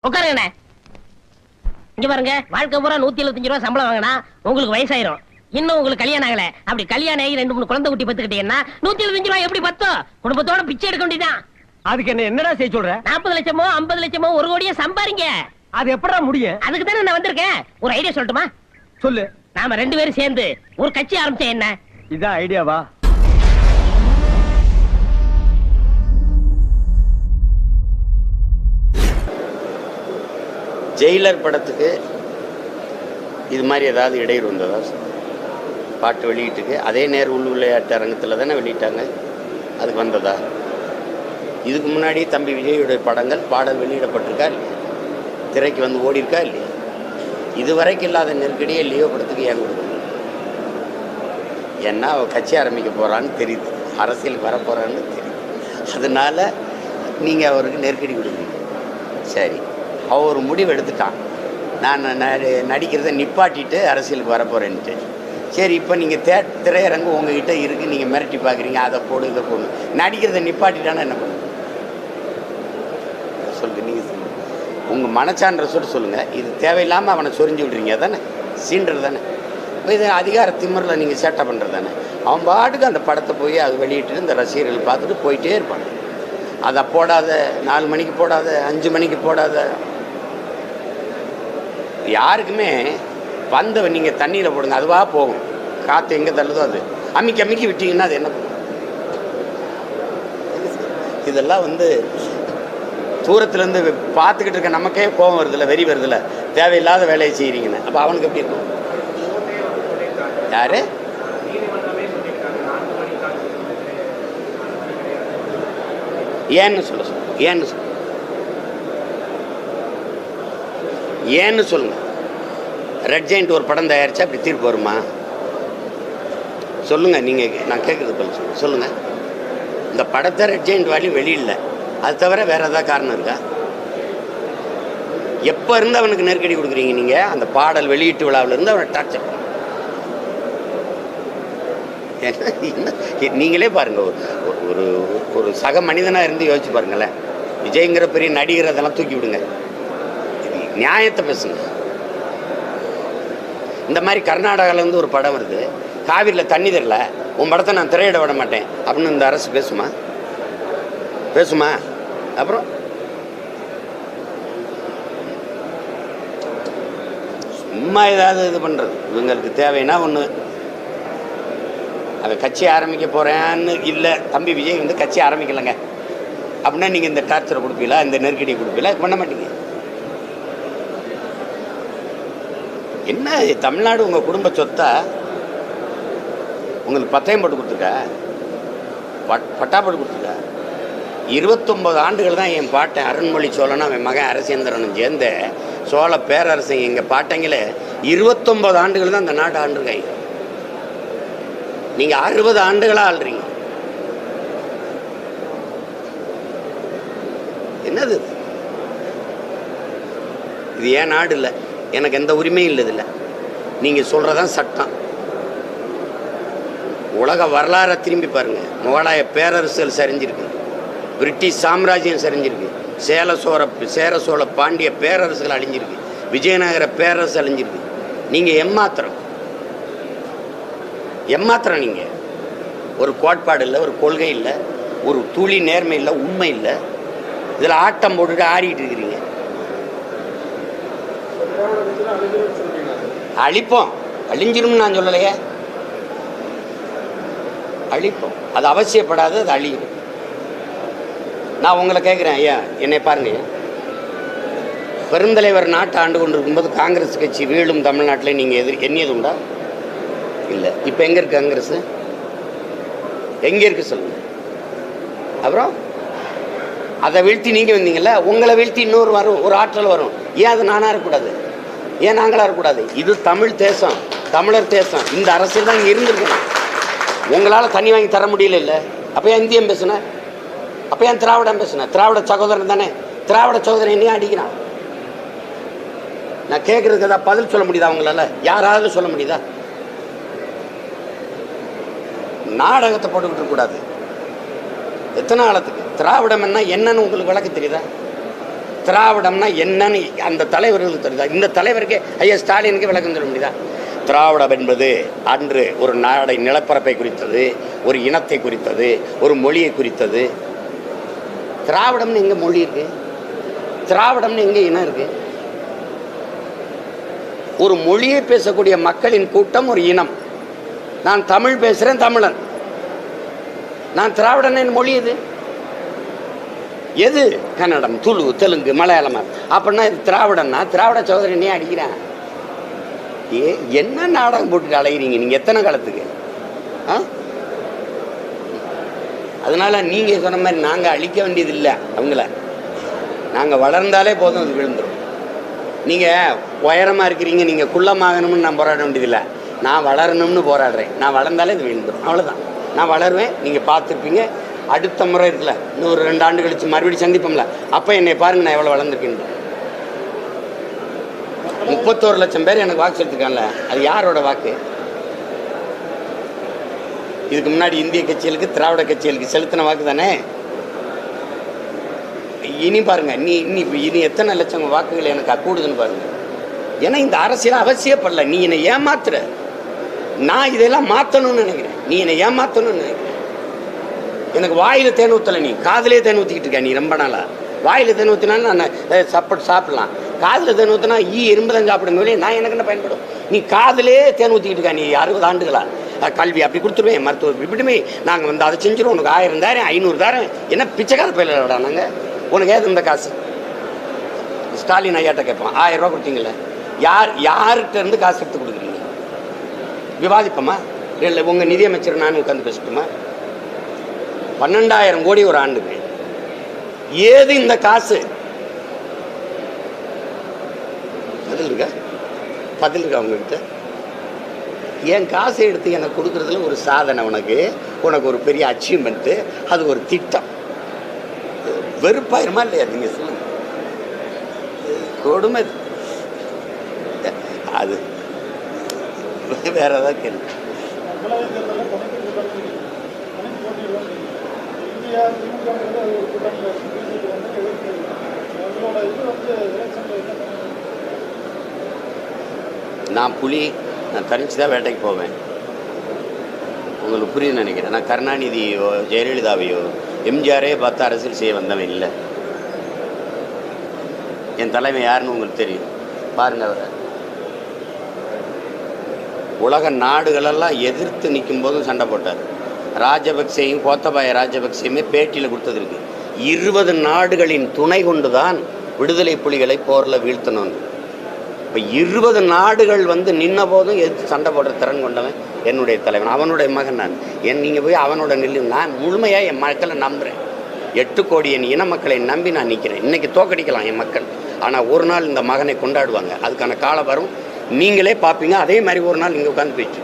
உட்காருங்கண்ணே. இங்க பாருங்க, வாழ்க்கை பூரா 175 ரூபாய் சம்பளம் வாங்கினா உங்களுக்கு வயசாயிரும். இன்னும் உங்களுக்கு கல்யாணம் ஆகல. அப்படி கல்யாணம் ஆகி 2 3 குழந்தை குட்டி பத்துக்கிட்டீங்கன்னா 175 ரூபாய் எப்படி பத்தும்? குடும்பத்தோட பிச்சை எடுக்க வேண்டியதான். அதுக்கு என்னடா செய்ய சொல்ற? 40 லட்சமோ 50 லட்சமோ 1 கோடியே சம்பாரிங்க. அது எப்படா முடியும்? அதுக்கு தானே நான் வந்திருக்கேன். ஒரு ஐடியா சொல்லட்டுமா? சொல்லு. நாம 2 பேரும் சேர்ந்து ஒரு கட்சி ஆரம்பிச்சா என்ன? இதான் ஐடியாவா? ஜெயிலர் படத்துக்கு இது மாதிரி ஏதாவது இடையூறு வந்ததா? பாட்டு வெளியீட்டுக்கு அதே நேர் உள் விளையாட்டு அரங்கத்தில் தானே வெளியிட்டாங்க, அதுக்கு வந்ததா? இதுக்கு முன்னாடி தம்பி விஜயுடைய படங்கள் பாடல் வெளியிடப்பட்டிருக்கா இல்லையா? திரைக்கு வந்து ஓடிருக்கா இல்லையா? இதுவரைக்கும் இல்லாத நெருக்கடியே லியோ படத்துக்கு ஏன் கொடுக்கணும்? ஏன்னா அவள் கட்சி ஆரம்பிக்க போகிறான்னு தெரியுது, அரசியலுக்கு வரப்போகிறான்னு தெரியுது. அதனால் நீங்கள் அவருக்கு நெருக்கடி கொடுக்குறீங்க. சரி, அவன் ஒரு முடிவு எடுத்துட்டான், நான் நடிக்கிறத நிப்பாட்டிட்டு அரசியலுக்கு வரப்போகிறேன்ட்டு. சரி, இப்போ நீங்கள் திரையரங்கு உங்ககிட்ட இருக்குது, நீங்கள் மிரட்டி பார்க்குறீங்க, அதை போடு இதை போடு. நடிக்கிறத நிப்பாட்டிட்டானா என்ன பண்ணுங்க சொல்லுங்கள்? நீங்கள் சொல்லுங்கள், உங்கள் மனச்சான்ற சொல்லிட்டு சொல்லுங்கள். இது தேவையில்லாமல் அவனை சொரிஞ்சு விட்றீங்க தானே, சீன்றது தானே. இப்போ இது அதிகார திமிரில் நீங்கள் சேட்டை பண்ணுறது தானே. அவன் பாட்டுக்கு அந்த படத்தை போய் அது வெளியிட்டு இந்த ரசிகர்கள் பார்த்துட்டு போயிட்டே இருப்பாங்க. அதை போடாத, 4 மணிக்கு போடாத, 5 மணிக்கு போடாத. யாருக்குமே வந்தவன் நீங்கள் தண்ணியில் போடுங்க, அதுவாக போகும். காற்று எங்கே தள்ளுதோ அது அமிக்கி அமிக்கி விட்டீங்கன்னா அது என்ன பண்ணும்? இதெல்லாம் தூரத்துலேருந்து பார்த்துக்கிட்டு இருக்க நமக்கே கோபம் வருதில்ல, வெறி வருதில்ல, தேவையில்லாத வேலையை செய்கிறீங்கன்னு. அப்போ அவனுக்கு எப்படி இருக்கும்? யாரு? ஏன்னு சொல்ல ஏன்னு சொல்ல ஏன்னு சொல்லுங்க. ரெட் ஜெயிண்ட் ஒரு படம் தயாரிச்சா அப்படி தீர்ப்பு வருமா? சொல்லுங்க. நீங்கள், நான் கேட்குறது பதில் சொல்லுங்க. இந்த படத்தை ரெட் ஜெயிண்ட் வாலி வெளியிடல, அது தவிர வேற ஏதாவது காரணம் இருக்கா? எப்போ இருந்து அவனுக்கு நெருக்கடி கொடுக்குறீங்க நீங்கள்? அந்த பாடல் வெளியீட்டு விழாவில் இருந்து அவனை டார்ச்சர் பண்ண. நீங்களே பாருங்க, ஒரு ஒரு சக மனிதனாக இருந்து யோசிச்சு பாருங்களேன். விஜய்ங்கிற பெரிய நடிகர் அதெல்லாம் தூக்கி விடுங்க, நியாயத்தை பேசுங்க. இந்த மாதிரி கர்நாடகாவிலேருந்து ஒரு படம் வருது, காவிரியில் தண்ணி தரல, உன் படத்தை நான் திரையிட விட மாட்டேன் அப்படின்னு இந்த அரசு பேசுமா? பேசுமா? அப்புறம் சும்மா ஏதாவது இது பண்ணுறது. இவங்களுக்கு தேவைன்னா ஒன்று, அதை கட்சி ஆரம்பிக்க போகிறேன்னு இல்லை, தம்பி விஜய் கட்சி ஆரம்பிக்கலைங்க அப்படின்னா நீங்கள் இந்த டார்ச்சரை கொடுப்பீங்களா, இந்த நெருக்கடியை கொடுப்பீங்களா? பண்ண மாட்டீங்க. என்ன தமிழ்நாடு உங்கள் குடும்ப சொத்தா? உங்களுக்கு பட்டயம் போட்டு கொடுத்துருக்கா? பட்டா போட்டு கொடுத்துருக்கா? 29 ஆண்டுகள் தான் என் பாட்டன் அருண்மொழி சோழனும் அவன் மகன் அரசேந்திரனும் சேர்ந்த சோழ பேரரசு. எங்கள் பாட்டங்களே 29 ஆண்டுகள் தான் அந்த நாட்டை ஆண்டுருக்காங்க. நீங்கள் 60 ஆண்டுகளாக ஆள்றீங்க. என்னது இது? ஏன் நாடு இல்லை, எனக்கு எந்த உரிமையும் இல்லை. இதில் நீங்கள் சொல்கிறதான் சட்டம். உலக வரலாறை திரும்பி பாருங்கள். முகலாய பேரரசுகள் சரிஞ்சிருக்கு, பிரிட்டிஷ் சாம்ராஜ்யம் சரிஞ்சிருக்கு, சேர சோழ பாண்டிய பேரரசுகள் அழிஞ்சிருக்கு, விஜயநகர பேரரசு அழிஞ்சிருக்கு. நீங்கள் எம்மாத்திரம் நீங்கள் ஒரு கோட்பாடு இல்லை, ஒரு கொள்கை இல்லை, ஒரு துளி நேர்மை இல்லை, உண்மை இல்லை. இதில் ஆட்டம் போட்டுட்டு ஆடிட்டு இருக்கிறீங்க. அழிப்போம், அழிஞ்சிரும் நான் சொல்லலையே, அழிப்போம். அது அவசியப்படாது, அது அழியும். நான் உங்களை கேட்குறேன், ஐயா என்னை பாருங்க. பெருந்தலைவர் நாட்டை ஆண்டு கொண்டு இருக்கும்போது காங்கிரஸ் கட்சி வீழும் தமிழ்நாட்டில் நீங்கள் எண்ணியது உண்டா? இல்லை. இப்போ எங்கே இருக்குது காங்கிரஸ்? எங்கே இருக்குது சொல்லுங்க. அப்புறம் அதை வீழ்த்தி நீங்கள் வந்தீங்கல்ல, உங்களை வீழ்த்தி இன்னொரு வரும், ஒரு ஆற்றல் வரும். ஏன் அது நானாக இருக்கக்கூடாது? ஏன் நாங்களாக இருக்கக்கூடாது? இது தமிழ் தேசம், தமிழர் தேசம். இந்த அரசியல் தான் இங்கே இருந்திருக்கணும். உங்களால் தண்ணி வாங்கி தர முடியல இல்லை, அப்போ ஏன் இந்தியம் பேசுனேன்? அப்போ ஏன் திராவிடம் பேசுனேன்? திராவிட சகோதரன் தானே. திராவிட சகோதரன் என்னையும் அடிக்கிறான். நான் கேட்குறதுக்கு ஏதாவது பதில் சொல்ல முடியுதா அவங்களால? யாராவது சொல்ல முடியுதா? நாடகத்தை போட்டுக்கிட்டு இருக்கக்கூடாது. எத்தனை காலத்துக்கு? திராவிடம் என்னன்னு உங்களுக்கு விளக்க தெரியுதா? திராவிடம்னா என்னன்னு அந்த தலைவர்களுக்கு தெரியுதா? இந்த தலைவருக்கே ஐயா ஸ்டாலினுக்கு விளக்கம் சொல்ல முடியுதா? திராவிடம் என்பது அன்று ஒரு நாடை நிலப்பரப்பை குறித்தது, ஒரு இனத்தை குறித்தது, ஒரு மொழியை குறித்தது. திராவிடம்னு எங்க மொழி இருக்கு? திராவிடம்னு எங்க இனம் இருக்கு? ஒரு மொழியை பேசக்கூடிய மக்களின் கூட்டம் ஒரு இனம். நான் தமிழ் பேசுறேன், தமிழன். நான் திராவிடன் என் மொழி எது? கன்னடம், துளு, தெலுங்கு, மலையாளம். அப்படின்னா இது திராவிடன்னா திராவிட சோதரனே அடிக்கிறேன். என்ன நாடகம் போட்டு அலைகிறீங்க நீங்க? எத்தனை காலத்துக்கு? அதனால நீங்க சொன்ன மாதிரி நாங்க அழிக்க வேண்டியது இல்லை அவங்கள. நாங்க வளர்ந்தாலே போதும், அது விழுந்துடும். நீங்க உயரமா இருக்கிறீங்க, நீங்க குள்ளமாகணும்னு நான் போராட வேண்டியதில்லை. நான் வளரணும்னு போராடுறேன். நான் வளர்ந்தாலே இது விழுந்துடும், அவ்வளவுதான். நான் வளருவேன், நீங்க பார்த்துருப்பீங்க. அடுத்த முறை இருக்குல்ல, இன்னும் ஒரு 2 ஆண்டு கழிச்சு மறுபடியும் சந்திப்போம்ல, அப்ப என்னை பாருங்க நான் எவ்வளவு வளர்ந்துருக்கேன். 31 லட்சம் பேர் எனக்கு வாக்கு செலுத்திருக்காங்கல்ல, அது யாரோட வாக்கு? இதுக்கு முன்னாடி இந்திய கட்சிகளுக்கு, திராவிட கட்சிகளுக்கு செலுத்தின வாக்கு தானே. இனி பாருங்க, இனி எத்தனை லட்சம் வாக்குகள் எனக்கு கூடுதுன்னு பாருங்க. ஏன்னா இந்த அரசியல் அவசியப்படல. நீ என்னை ஏமாத்துற, நான் இதெல்லாம் மாத்தணும்னு நினைக்கிறேன். நீ என்னை ஏமாத்தணும்னு நினைக்கிறேன். எனக்கு வாயில தேன் ஊத்தல, நீ காதலே தேன் ஊத்திக்கிட்டு இருக்க. நீ ரொம்ப நாளா வாயில தேன் ஊத்தினாலும் நான் சாப்பிடலாம். காதில் தேன் ஊற்றினா எறும்பு தான் சாப்பிடுங்க. நான் எனக்கு என்ன பயன்படும்? நீ காதிலே தேன் ஊற்றிக்கிட்டு இருக்கா. நீ 60 ஆண்டுகளா கல்வி அப்படி கொடுத்துருவேன், மருத்துவம் இப்படிமே நாங்கள் வந்து அதை செஞ்சிடும். உனக்கு 1000 தாரம் 500 தாரம் என்ன பிச்சைக்கார பயில விடா நாங்கள். உனக்கு ஏது இந்த காசு? ஸ்டாலின் ஐயாட்ட கேட்போம், 1000 ரூபா கொடுத்தீங்களே, யார்கிட்ட இருந்து காசு எடுத்து கொடுக்குறீங்க? விவாதிப்போமா? இல்லை உங்கள் நிதியமைச்சர் நான் உட்காந்து பேசட்டுமா? 12,000 கோடி ஒரு ஆண்டுக்கு. ஏது இந்த காசு? பதில் இருக்கா உங்ககிட்ட? என் காசை எடுத்து எனக்கு கொடுக்கறதுல ஒரு சாதனை, உனக்கு ஒரு பெரிய அச்சீவ்மெண்ட், அது ஒரு திட்டம். வெறுப்பாயிருமா இல்லையா? நீங்க சொல்லுங்க. கொடுமை அது. வேற ஏதாவது கேள்வி? நான் புலி, நான் தனிச்சு தான் வேட்டைக்கு போவேன். உங்களுக்கு புரியுதுன்னு நினைக்கிறேன். நான் கருணாநிதியோ ஜெயலலிதாவையோ எம்ஜிஆரே பார்த்து அரசியல் செய்ய வந்தவன் இல்லை. என் தலைமை யாருன்னு உங்களுக்கு தெரியும், பாருங்க. அவரை உலக நாடுகளெல்லாம் எதிர்த்து நிற்கும் போதும் சண்டை போட்டார். ராஜபக்சேயும் கோத்தபாய ராஜபக்சேயுமே பேட்டியில் கொடுத்தது இருக்கு. 20 நாடுகளின் துணை கொண்டுதான் விடுதலை புலிகளை போரில் வீழ்த்தணும். இப்போ 20 நாடுகள் வந்து நின்ன போதும் எதிர்த்து சண்டை போடுற திறன் கொண்டவன் என்னுடைய தலைவன், அவனுடைய மகன் நான். நீங்கள் போய் அவனோட நில்லு. நான் முழுமையாக என் மக்களை நம்புகிறேன். 8 கோடி என் இன மக்களை நம்பி நான் நிற்கிறேன். இன்னைக்கு தோக்கடிக்கலாம் என் மக்கள், ஆனால் ஒரு நாள் இந்த மகனை கொண்டாடுவாங்க. அதுக்கான காலம் வரும், நீங்களே பார்ப்பீங்க. அதே மாதிரி ஒரு நாள் இங்கே உட்காந்து போயிடுச்சு.